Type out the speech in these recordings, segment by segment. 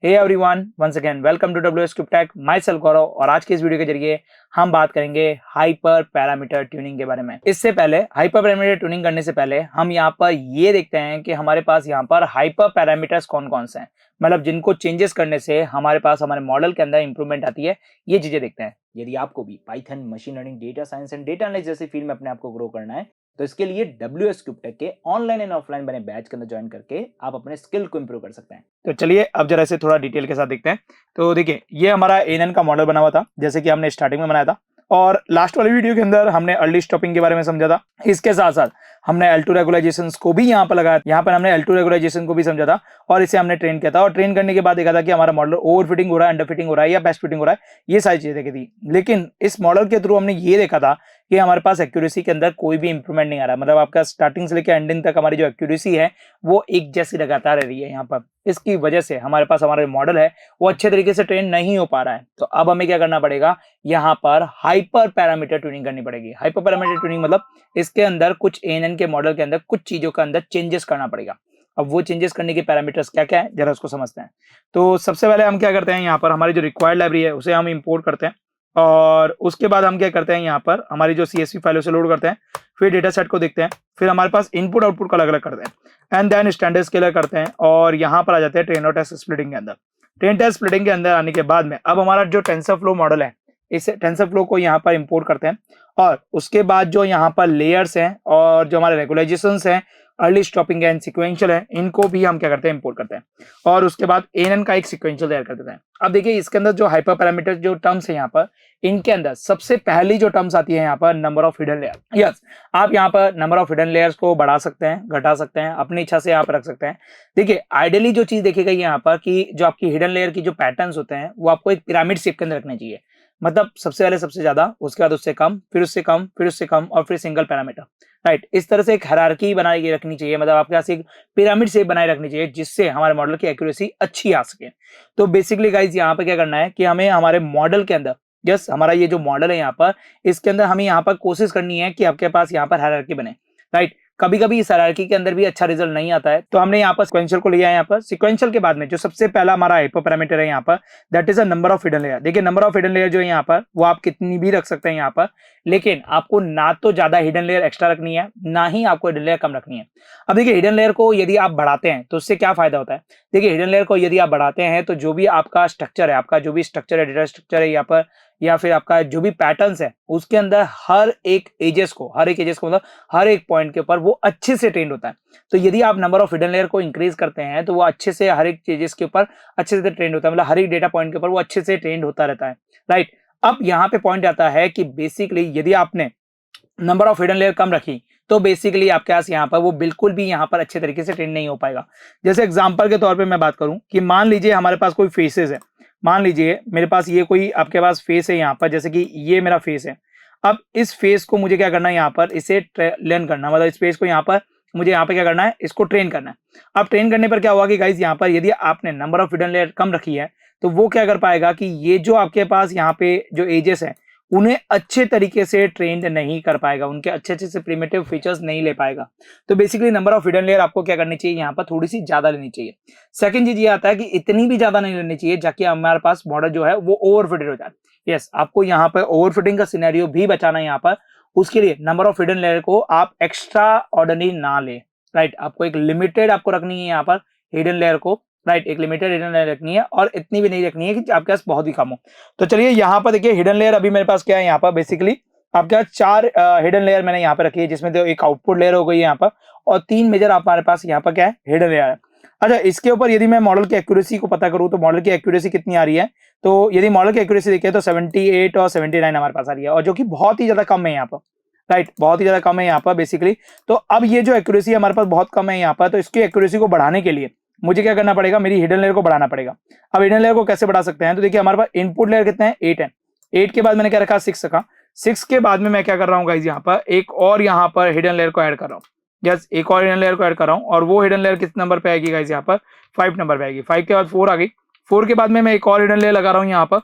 Hey everyone, once again welcome to WS Tek, myself Gaurav. और आज के इस वीडियो के जरिए हम बात करेंगे हाइपर पैरामीटर ट्यूनिंग के बारे में। इससे पहले हाइपर पैरामीटर ट्यूनिंग करने से पहले हम यहाँ पर ये देखते हैं कि हमारे पास यहाँ पर हाइपर पैरामीटर्स कौन कौन से हैं, मतलब जिनको चेंजेस करने से हमारे पास हमारे मॉडल के अंदर इंप्रूवमेंट आती है। ये चीजें देखते हैं। यदि आपको भी Python, machine learning, data science and data analysis जैसी फील्ड में अपने आप को ग्रो करना है तो इसके लिए WS Tek के ऑनलाइन एंड ऑफलाइन बने बैच के अंदर ज्वाइन करके आप अपने स्किल को इंप्रूव कर सकते हैं। तो चलिए अब जरा इसे थोड़ा डिटेल के साथ देखते हैं। तो देखिए, ये हमारा ANN का मॉडल बना हुआ था, जैसे कि हमने स्टार्टिंग में बनाया था, और लास्ट वाली वीडियो के अंदर हमने अर्ली स्टॉपिंग के बारे में समझा था। इसके साथ साथ हमने L2 रेगुलाइजेशंस को भी यहाँ पर लगाया, यहाँ पर हमने L2 रेगुलाइजेशन को भी समझा था और इसे हमने ट्रेन किया था। और ट्रेन करने के बाद देखा था कि हमारा मॉडल ओवर फिटिंग हो रहा है, अंडर फिटिंग हो रहा है या बेस्ट फिटिंग हो रहा है, ये सारी चीजें देखी थी। लेकिन इस मॉडल के थ्रू हमने ये देखा था कि हमारे पास एक्यूरेसी के अंदर कोई भी इंप्रूवमेंट नहीं आ रहा, मतलब आपका स्टार्टिंग से लेकर एंडिंग तक हमारी जो एक्यूरेसी है वो एक जैसी लगातार रह रही है यहाँ पर। इसकी वजह से हमारे पास हमारा मॉडल है वो अच्छे तरीके से ट्रेन नहीं हो पा रहा है। तो अब हमें क्या करना पड़ेगा, यहाँ पर हाइपर पैरामीटर ट्यूनिंग करनी पड़ेगी। हाइपर पैरामीटर ट्यूनिंग मतलब इसके अंदर कुछ ANN के मॉडल के अंदर कुछ चीजों के अंदर चेंजेस करना पड़ेगा। अब वो चेंजेस करने के पैरामीटर्स क्या क्या है, जरा उसको समझते हैं। तो सबसे पहले हम क्या करते हैं, यहाँ पर हमारी जो रिक्वायर्ड लाइब्रेरी है उसे हम इंपोर्ट करते हैं और उसके बाद हम क्या करते हैं, यहाँ पर हमारी जो CSV फाइल उसे लोड करते हैं, फिर डेटा सेट को देखते हैं, फिर हमारे पास इनपुट आउटपुट को अलग अलग करते हैं एंड देन स्टैंडर्ड स्केलर करते हैं और यहाँ पर आ जाते हैं ट्रेन और टेस्ट स्प्लिटिंग के अंदर। ट्रेन टेस्ट स्प्लिटिंग के अंदर आने के बाद में अब हमारा जो टेंसरफ्लो मॉडल है, इस टेंसरफ्लो को यहाँ पर इंपोर्ट करते हैं और उसके बाद जो यहाँ पर लेयर्स हैं और जो हमारे रेगुलाइजेशंस हैं, अर्ली स्टॉपिंग एंड सिक्वेंशियल है, इनको भी हम क्या करते हैं, इंपोर्ट करते हैं और उसके बाद ANN का एक सिक्वेंशियल तैयार कर देते हैं। अब देखिए, इसके अंदर जो हाइपर पैरामीटर जो टर्म्स है यहाँ पर, इनके अंदर सबसे पहली जो टर्म्स आती है यहाँ पर number of hidden layer. Yes, आप यहाँ पर नंबर ऑफ हिडन लेयर्स को बढ़ा सकते हैं, घटा सकते हैं, अपनी इच्छा से आप रख सकते हैं। देखिए, आइडियली जो चीज देखी गई यहाँ पर कि जो आपकी हिडन लेयर की जो पैटर्न्स होते हैं वो आपको एक पिरामिड शेप के अंदर रखने चाहिए, मतलब सबसे पहले सबसे ज्यादा, उसके बाद उससे कम, फिर उससे कम, फिर उससे कम और फिर सिंगल पैरामीटर। राइट, इस तरह से एक हायरार्की बनाई के रखनी चाहिए, मतलब आपके पास एक पिरामिड शेप बनाए रखनी चाहिए जिससे हमारे मॉडल की एक्यूरेसी अच्छी आ सके। तो बेसिकली गाइज यहाँ पर क्या करना है कि हमें हमारे मॉडल के अंदर, जस्ट हमारा ये जो मॉडल है यहाँ पर, इसके अंदर हमें यहाँ पर कोशिश करनी है कि आपके पास यहाँ पर हायरार्की बने। राइट, कभी कभी इस हायरार्की के अंदर भी अच्छा रिजल्ट नहीं आता है, तो हमने यहाँ पर सिक्वेंशियल को लिया है। यहाँ पर सिक्वेंशियल के बाद में जो सबसे पहला हमारा हाइपर पैरामीटर है यहाँ पर, that is a number of hidden layer. देखिए, नंबर ऑफ हिडन लेयर जो है यहाँ पर वो आप कितनी भी रख सकते हैं यहाँ पर, लेकिन आपको ना तो ज्यादा हिडन लेयर एक्स्ट्रा रखनी है, ना ही आपको हिडन लेयर कम रखनी है। अब देखिए, हिडन लेयर को यदि आप बढ़ाते हैं तो उससे क्या फायदा होता है। देखिए, हिडन लेयर को यदि आप बढ़ाते हैं तो जो भी आपका स्ट्रक्चर है, आपका जो भी स्ट्रक्चर है, डेटा स्ट्रक्चर है यहाँ पर, या फिर आपका जो भी पैटर्न्स है, उसके अंदर हर एक एजेस को मतलब हर एक पॉइंट के ऊपर वो अच्छे से ट्रेंड होता है। तो यदि आप नंबर ऑफ हिडन लेयर को इंक्रीज करते हैं तो वो अच्छे से हर एक एजेस के ऊपर अच्छे से ट्रेंड होता है, मतलब हर एक डेटा पॉइंट के ऊपर वो अच्छे से ट्रेंड होता रहता है। राइट, अब यहाँ पे पॉइंट आता है कि बेसिकली यदि आपने नंबर ऑफ हिडन लेयर कम रखी तो बेसिकली आपके पास यहाँ पर वो बिल्कुल भी यहाँ पर अच्छे तरीके से ट्रेंड नहीं हो पाएगा। जैसे एग्जांपल के तौर पे मैं बात करूं कि मान लीजिए हमारे पास कोई फेसेस है, मान लीजिए मेरे पास ये कोई आपके पास फेस है यहाँ पर, जैसे कि ये मेरा फेस है। अब इस फेस को मुझे क्या करना है, यहाँ पर इसे लर्न करना, मतलब इस फेस को यहाँ पर मुझे यहाँ पे क्या करना है, इसको ट्रेन करना है। अब ट्रेन करने पर क्या हुआ कि गाइज यहाँ पर यदि आपने नंबर ऑफ हिडन लेयर कम रखी है तो वो क्या कर पाएगा कि ये जो आपके पास यहाँ पे जो एजेस है उन्हें अच्छे तरीके से ट्रेंड नहीं कर पाएगा, उनके अच्छे अच्छे से प्रिमिटिव फीचर्स नहीं ले पाएगा। तो basically number of hidden layer आपको क्या करनी चाहिए, यहाँ पर थोड़ी सी ज्यादा लेनी चाहिए। सेकंड चीज ये आता है कि इतनी भी ज्यादा नहीं लेनी चाहिए जाकि हमारे पास मॉडल जो है वो ओवरफिटेड हो जाए। यस, आपको यहाँ पर ओवरफिटिंग का सिनेरियो भी बचाना है यहाँ पर, उसके लिए नंबर ऑफ हिडन लेयर को आप एक्स्ट्रा ऑर्डिनरी ना ले। राइट, आपको एक लिमिटेड आपको रखनी है यहाँ पर हिडन लेयर को। राइट, एक लिमिटेड हिडन लेयर रखनी है और इतनी भी नहीं रखनी है कि आपके पास बहुत ही कम हो। तो चलिए यहाँ पर देखिए, हिडन लेयर अभी मेरे पास क्या है, यहाँ पर बेसिकली आपके पास 4 हिडन लेयर मैंने यहाँ पे रखी है, जिसमें तो एक आउटपुट लेयर हो गई यहाँ पर और 3 मेजर हमारे पास यहाँ पर क्या है, हिडन लेयर है। अच्छा, इसके ऊपर यदि मैं मॉडल की एक्यूरेसी को पता करूँ तो मॉडल की एक्यूरेसी कितनी आ रही है, तो यदि मॉडल की एक्यूरेसी देखें तो 78 और 79 हमारे पास आ रही है, और जो कि बहुत ही ज्यादा कम है यहाँ पर। राइट, बहुत ही ज्यादा कम है यहाँ पर बेसिकली। तो अब ये जो एक्यूरेसी हमारे पास बहुत कम है यहाँ पर, तो इसकी एक्यूरेसी को बढ़ाने के लिए मुझे क्या करना पड़ेगा, मेरी हिडन लेयर को बढ़ाना पड़ेगा। अब हिडन लेयर को कैसे बढ़ा सकते हैं, तो देखिए हमारे पास इनपुट लेयर कितने हैं, 8 है। 8 के बाद मैंने क्या रखा, 6 रखा। 6 के बाद में मैं क्या कर रहा हूँ गाइज, यहाँ पर एक और यहाँ पर हिडन लेयर को ऐड कर रहा हूँ। यस, एक और हिडन लेयर को ऐड कर रहा हूँ और वो हिडन लेयर किस नंबर पे आएगी गाइज, यहाँ पर 5 नंबर पे आएगी। 5 के बाद 4 आ गई। 4 के बाद में मैं एक और हिडन लेयर लगा रहा हूँ यहाँ पर।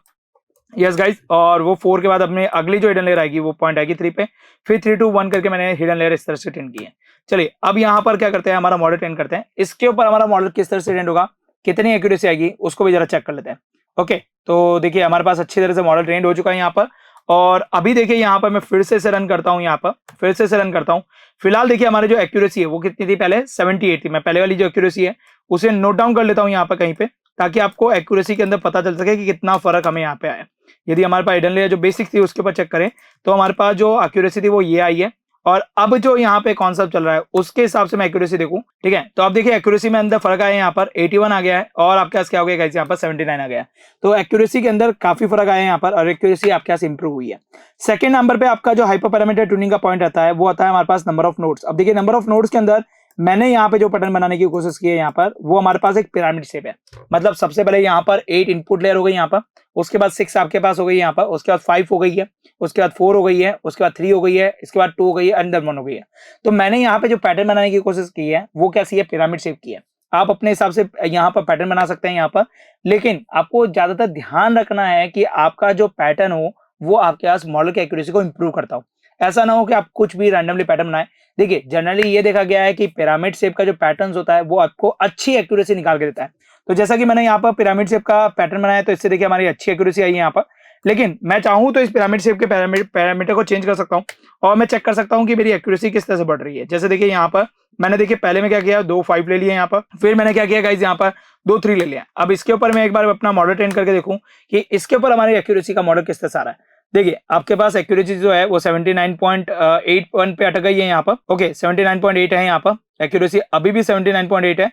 यस गाइज, और वो 4 के बाद अपने अगली जो हिडन लेयर आएगी वो पॉइंट आएगी 3 पे, फिर 3 2 1 करके मैंने हिडन लेयर इस तरह से ट्रेन की है। चलिए अब यहाँ पर क्या करते हैं, हमारा मॉडल ट्रेन करते हैं। इसके ऊपर हमारा मॉडल किस तरह से ट्रेन होगा, कितनी एक्यूरेसी आएगी उसको भी जरा चेक कर लेते हैं। ओके, तो देखिए हमारे पास अच्छी तरह से मॉडल ट्रेंड हो चुका है यहाँ पर। और अभी देखिए यहाँ पर मैं फिर से इसे रन करता हूँ, यहाँ पर फिर से इसे रन करता हूँ। फिलहाल देखिए हमारी जो एक्यूरेसी है वो कितनी थी, पहले 78 थी। मैं पहले वाली जो एक्यूरेसी है उसे नोट डाउन कर लेता हूँ यहाँ पर कहीं पे, ताकि आपको एक्यूरेसी के अंदर पता चल सके कि कितना फर्क हमें यहाँ पे आया। यदि हमारे पास हिडन लेयर जो बेसिक थी उसके ऊपर चेक करें तो हमारे पास जो एक्यूरेसी थी वो ये आई है। और अब जो यहाँ पे कॉन्सेप्ट चल रहा है उसके हिसाब से मैं एक्यूरेसी देखूं, ठीक है, तो आप देखिए एक्यूरेसी में अंदर फर्क आया, यहाँ पर 81 आ गया है और आपके पास क्या हो गया गाइस, यहाँ पर 79 आ गया है। तो एक्यूरेसी के अंदर काफी फर्क आया है यहाँ पर, और एक्यूरेसी आपके पास इंप्रूव हुई है। सेकंड नंबर पे आपका जो हाइपर पैरामीटर ट्यूनिंग का पॉइंट आता है वो आता है हमारे पास नंबर ऑफ नोड्स। अब देखिए नंबर ऑफ नोड्स के अंदर मैंने यहाँ पे जो पैटर्न बनाने की कोशिश की है यहाँ पर, वो हमारे पास एक पिरामिड शेप है। मतलब सबसे पहले यहाँ पर 8 इनपुट लेयर हो गई यहाँ पर, उसके बाद 6 आपके पास हो गई यहाँ पर, उसके बाद 5 हो गई है, उसके बाद 4 हो गई है, उसके बाद 3 हो गई है, इसके बाद 2 हो गई है, अंदर 1 हो गई है। तो मैंने यहाँ पे जो पैटर्न बनाने की कोशिश की है वो कैसी है, पिरामिड शेप की है। आप अपने हिसाब से यहाँ पर पैटर्न बना सकते हैं यहाँ पर, लेकिन आपको ज्यादातर ध्यान रखना है कि आपका जो पैटर्न हो वो आपके पास मॉडल की एक्यूरेसी को इंप्रूव करता हो। ऐसा ना हो कि आप कुछ भी रैंडमली पैटर्न बनाए। देखिए जनरली ये देखा गया है कि पिरामिड शेप का जो पैटर्न होता है वो आपको अच्छी एक्यूरेसी निकाल के देता है। तो जैसा कि मैंने यहाँ पर पिरामिड शेप का पैटर्न बनाया तो इससे देखिए हमारी अच्छी एक्यूरेसी आई है यहाँ पर। लेकिन मैं चाहूँ तो इस पिरामिड शेप के पैरामीटर को चेंज कर सकता हूँ और मैं चेक कर सकता हूँ कि मेरी एक्यूरेसी किस तरह से बढ़ रही है। जैसे देखिए यहाँ पर मैंने देखिए पहले में क्या किया, 2 5 ले लिए यहाँ पर, फिर मैंने क्या किया गाइस यहाँ पर 2 3 ले लिया। अब इसके ऊपर मैं एक बार अपना मॉडल ट्रेन करके देखूं कि इसके ऊपर हमारी एक्यूरेसी का मॉडल किस तरह से आ रहा है। देखिए आपके पास एक्यूरेसी जो है वो 79.81 पे अटक गई है यहाँ पर। ओके 79.8 है यहाँ पर एक्यूरेसी, अभी भी 79.8 है,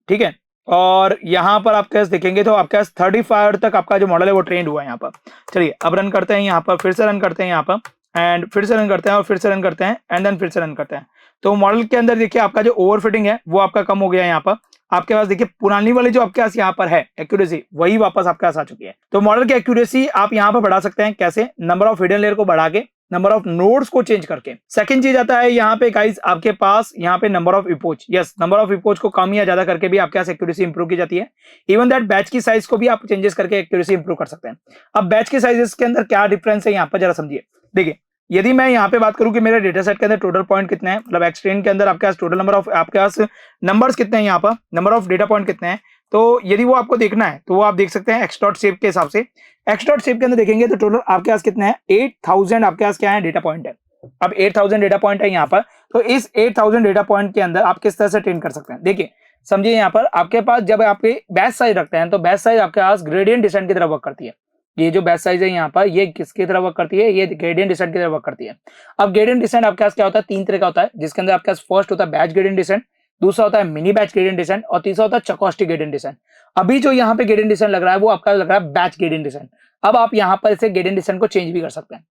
ठीक है। और यहाँ पर आपके पास देखेंगे तो आपके पास 35 तक आपका जो मॉडल है वो ट्रेंड हुआ है यहाँ पर। चलिए अब रन करते हैं यहाँ पर, फिर से रन करते हैं यहाँ पर, एंड फिर से रन करते हैं और फिर से रन करते हैं एंड देन फिर से रन करते हैं। तो मॉडल के अंदर देखिए आपका जो ओवरफिटिंग है वो आपका कम हो गया है यहाँ पर। आपके पास देखिए पुरानी वाली जो आपके पास यहाँ पर है एक्यूरेसी वही वापस आपके पास आ चुकी है। तो मॉडल की एक्यूरेसी आप यहाँ पर बढ़ा सकते हैं कैसे, नंबर ऑफ हिडन लेयर को बढ़ा के, नंबर ऑफ नोड्स को चेंज करके। सेकंड चीज आता है यहाँ पे गाइस आपके पास यहाँ पे number of epoch, yes number of epoch को कम या ज्यादा करके भी आपके पास एक्यूरेसी इंप्रूव की जाती है। इवन दैट बैच की साइज को भी आप चेंजेस करके एक्यूरेसी इंप्रूव कर सकते हैं। अब बैच के साइजेस के अंदर क्या डिफरेंस है यहाँ पर जरा समझिए। देखिए यदि मैं यहाँ पे बात करूं कि मेरे डेटा सेट के अंदर टोटल पॉइंट कितने हैं, मतलब एक्सट्रेन के अंदर आपके पास टोटल नंबर ऑफ आपके पास नंबर्स कितने हैं, यहाँ पर नंबर ऑफ डेटा पॉइंट कितने हैं, तो यदि वो आपको देखना है तो वो आप देख सकते हैं एक्स डॉट शेप के हिसाब से। एक्स डॉट शेप के अंदर देखेंगे तो टोटल आपके पास कितने हैं, 8000 आपके पास क्या है डेटा पॉइंट है। अब 8000 डेटा पॉइंट है यहाँ पर, तो इस 8000 डेटा पॉइंट के अंदर आप किस तरह से ट्रेन कर सकते हैं। देखिए समझिए यहाँ पर आपके पास जब आपके बैच साइज रखते हैं तो बैच साइज आपके पास ग्रेडियंट डिसेंट की तरफ वर्क करती है। ये जो बैच साइज है यहाँ पर ये किसकी तरह वर्क करती है, ये ग्रेडियंट डिसेंट की तरह वर्क करती है। अब ग्रेडियंट डिसेंट आपके पास क्या होता है, 3 तरह का होता है, जिसके अंदर आपके पास फर्स्ट होता है बैच ग्रेडियंट डिसेंट, दूसरा होता है मिनी बैच ग्रेडियंट डिसेंट और तीसरा होता है चकोस्टिक ग्रेडियंट डिसेंट। अभी जो यहाँ पे ग्रेडियंट डिसेंट लग रहा है वो आपका लग रहा है बैच ग्रेडियंट डिसेंट। अब आप यहाँ पर इसे ग्रेडियंट डिसेंट को चेंज भी कर सकते हैं।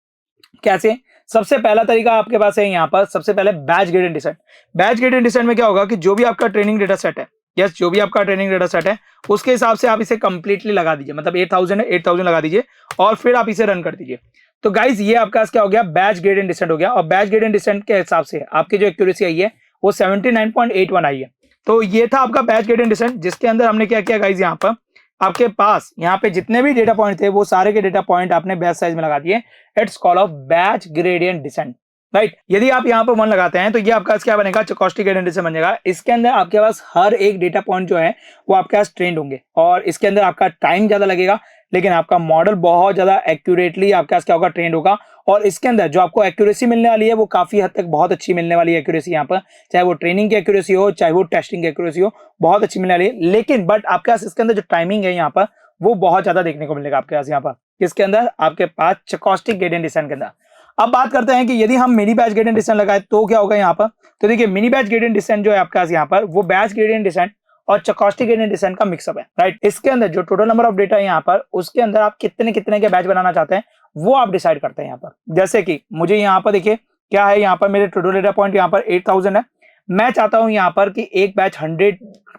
कैसे, सबसे पहला तरीका आपके पास है यहाँ पर, सबसे पहले batch gradient descent. Batch gradient descent में क्या होगा कि जो भी आपका ट्रेनिंग डेटा सेट है, यस जो भी आपका ट्रेनिंग डेटा सेट है उसके हिसाब से आप इसे कंप्लीटली लगा दीजिए, मतलब 8000 है 8000 लगा दीजिए और फिर आप इसे रन कर दीजिए। तो गाइज ये आपका क्या हो गया, बैच ग्रेडियंट डिसेंट हो गया। और बैच ग्रेडियंट डिसेंट के हिसाब से आपकी जो एक्यूरेसी आई है वो 79.81 आई है। तो ये था आपका बैच ग्रेडियंट डिसेंट, जिसके अंदर हमने क्या किया गाइज, यहाँ पर आपके पास यहाँ पे जितने भी डेटा पॉइंट थे वो सारे के डेटा पॉइंट आपने बैच साइज में लगा दिए। It's called off batch gradient descent, right. यदि आप यहाँ पर 1 लगाते हैं तो ये आपका क्या बनेगा, चकोस्टिक ग्रेडियंट डिसेंट बनेगा। इसके अंदर आपके पास हर एक डेटा पॉइंट जो है वो आपके पास ट्रेंड होंगे और इसके अंदर आपका टाइम ज्यादा लगेगा, लेकिन आपका मॉडल बहुत ज्यादा एक्यूरेटली आपके पास क्या होगा, ट्रेंड होगा। और इसके अंदर जो आपको एक्यूरेसी मिलने वाली है वो काफी हद तक बहुत अच्छी मिलने वाली है एक्यूरेसी यहाँ पर, चाहे वो ट्रेनिंग की एक्यूरेसी हो चाहे वो टेस्टिंग की एक्यूरेसी हो, बहुत अच्छी मिलने वाली है। लेकिन बट आपके पास इसके अंदर जो टाइमिंग है यहाँ पर वो बहुत ज्यादा देखने को मिलेगा आपके पास यहाँ पर, किसके अंदर, आपके पास चकोस्टिक ग्रेडियंट डिसेंट के अंदर। अब बात करते हैं कि यदि हम मिनी बैच ग्रेडियंट डिसेंट लगाए तो क्या होगा यहाँ पर। तो देखिए मिनी बैच ग्रेडियंट डिसेंट जो है आपके पास यहाँ पर वो बैच ग्रेडियंट डिसेंट और चकोस्टिक ग्रेडियंट डिसेंट का मिक्सअप है, राइट। इसके अंदर जो टोटल नंबर ऑफ डेटा है यहाँ पर उसके अंदर आप कितने कितने के बैच बनाना चाहते हैं वो आप डिसाइड करते हैं यहाँ पर। जैसे कि मुझे यहाँ पर देखिए क्या है, यहाँ पर मेरे टोटल डेटा पॉइंट यहाँ पर 8000 है। मैं चाहता हूँ यहाँ पर कि एक बैच 100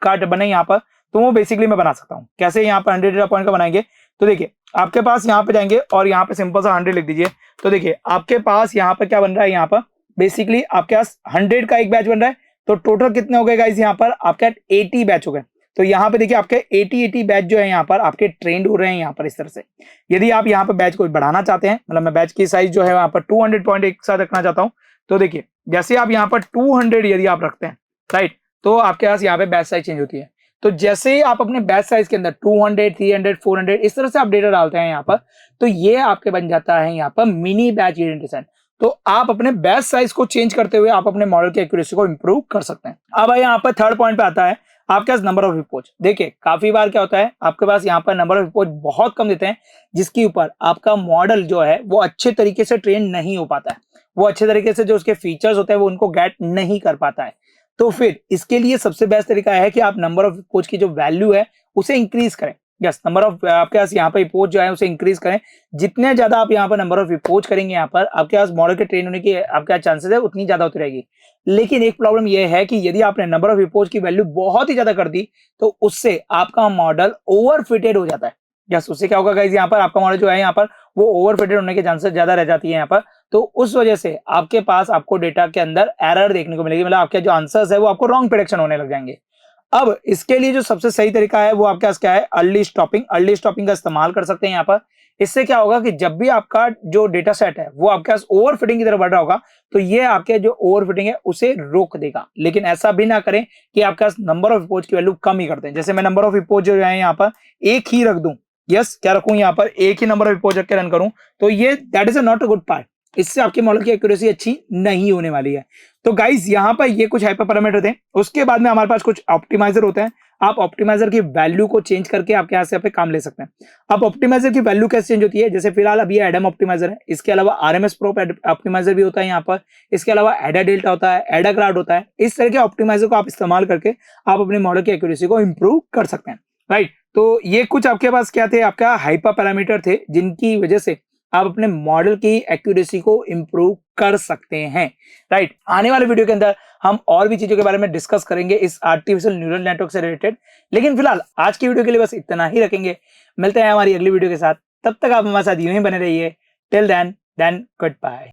का बने यहाँ पर, तो वो बेसिकली मैं बना सकता हूँ। कैसे यहाँ पर 100 डेटा पॉइंट का बनाएंगे, तो देखिए आपके पास यहाँ पे जाएंगे और यहाँ पे सिंपल सा 100 लिख दीजिए। तो देखिए आपके पास यहाँ पर क्या बन रहा है, यहाँ पर बेसिकली आपके पास 100 का एक बैच बन रहा है। तो टोटल कितने हो गए गाइस, यहाँ पर आपके 80 बैच हो गए। तो यहाँ पे देखिए आपके 80 बैच जो है यहाँ पर आपके ट्रेंड हो रहे हैं यहाँ पर इस तरह से। यदि आप यहाँ पर बैच को बढ़ाना चाहते हैं, मतलब मैं बैच की साइज जो है वहाँ पर 200 पॉइंट एक साथ रखना चाहता हूँ, तो देखिए जैसे आप यहाँ पर 200 यदि आप रखते हैं, राइट, तो आपके पास यहाँ पे बैच साइज चेंज होती है। तो जैसे ही आप अपने बैच साइज के अंदर 200, 300, 400 इस तरह से आप डेटा डालते हैं यहाँ पर, तो ये आपके बन जाता है यहाँ पर मिनी बैच इंडेंटेशन। तो आप अपने बैच साइज को चेंज करते हुए आप अपने मॉडल की एक्यूरेसी को इंप्रूव कर सकते हैं। अब यहाँ पर थर्ड पॉइंट पे आता है आपके पास नंबर ऑफ हिप्पोज। देखिए काफी बार क्या होता है, आपके पास यहाँ पर नंबर ऑफ हिप्पोज बहुत कम देते हैं, जिसके ऊपर आपका मॉडल जो है वो अच्छे तरीके से ट्रेन नहीं हो पाता है, वो अच्छे तरीके से जो उसके फीचर्स होते हैं वो उनको गेट नहीं कर पाता है। तो फिर इसके लिए सबसे बेस्ट तरीका है कि आप नंबर ऑफ हिप्पोज की जो वैल्यू है उसे इंक्रीज करें। यस, नंबर ऑफ आपके पास यहाँ पर हिप्पोज जो है उसे इंक्रीज करें। जितने ज्यादा आप यहाँ पर नंबर ऑफ हिप्पोज करेंगे, यहाँ पर आपके पास मॉडल के ट्रेन होने की आपके पास चांसेस है उतनी ज्यादा होती रहेगी। लेकिन एक प्रॉब्लम यह है कि यदि आपने नंबर ऑफ हिप्पोज की वैल्यू बहुत ही ज्यादा कर दी तो उससे आपका मॉडल ओवर फिटेड हो जाता है। यस, उससे क्या होगा गाइस, यहाँ पर आपका मॉडल जो है यहाँ पर वो ओवर फिटेड होने के चांसेस ज्यादा रह जाती है यहाँ पर। तो उस वजह से आपके पास आपको डेटा के अंदर एरर देखने को मिलेगी, मतलब आपके जो आंसर्स है वो आपको रॉन्ग प्रेडिक्शन होने लग जाएंगे। अब इसके लिए जो सबसे सही तरीका है वो आपके पास क्या है, अर्ली स्टॉपिंग। अर्ली स्टॉपिंग का इस्तेमाल कर सकते हैं यहाँ पर। इससे क्या होगा कि जब भी आपका जो डेटा सेट है वो आपके पास ओवर फिटिंग की तरफ बढ़ रहा होगा तो ये आपके जो ओवर फिटिंग है उसे रोक देगा। लेकिन ऐसा भी ना करें कि आपके पास नंबर ऑफ हिप्पोज की वैल्यू कम ही कर दें। जैसे मैं नंबर ऑफ हिप्पोज जो है यहाँ पर एक ही रख दूं, यस क्या रखूं यहाँ पर, एक ही नंबर ऑफ हिप्पोज रख के रन करूं, तो ये that is not a good part. इससे आपके मॉडल की एक्यूरेसी अच्छी नहीं होने वाली है। तो गाइस यहाँ पर ये कुछ हाइपर पैरामीटर थे। उसके बाद में हमारे पास कुछ ऑप्टिमाइजर होते हैं। आप ऑप्टिमाइजर की वैल्यू को चेंज करके आपके यहाँ से पे काम ले सकते हैं। अब ऑप्टिमाइजर की वैल्यू कैसे चेंज होती है, जैसे फिलहाल अभी ये एडम ऑप्टिमाइजर है, इसके अलावा आरएमएस प्रो ऑप्टिमाइजर भी होता है यहाँ पर, इसके अलावा एडा डेल्टा होता है, एडा क्राउड होता है। इस तरह के ऑप्टिमाइजर को आप इस्तेमाल करके आप अपने मॉडल की एक्यूरेसी को इंप्रूव कर सकते हैं, राइट। तो ये कुछ आपके पास क्या थे, आपका हाइपर पैरामीटर थे जिनकी वजह से आप अपने मॉडल की एक्यूरेसी को इंप्रूव कर सकते हैं, राइट। आने वाले वीडियो के अंदर हम और भी चीजों के बारे में डिस्कस करेंगे इस आर्टिफिशियल न्यूरल नेटवर्क से रिलेटेड। लेकिन फिलहाल आज की वीडियो के लिए बस इतना ही रखेंगे। मिलते हैं हमारी अगली वीडियो के साथ, तब तक आप हमारे साथ यूं ही बने रहिए। Till then good bye.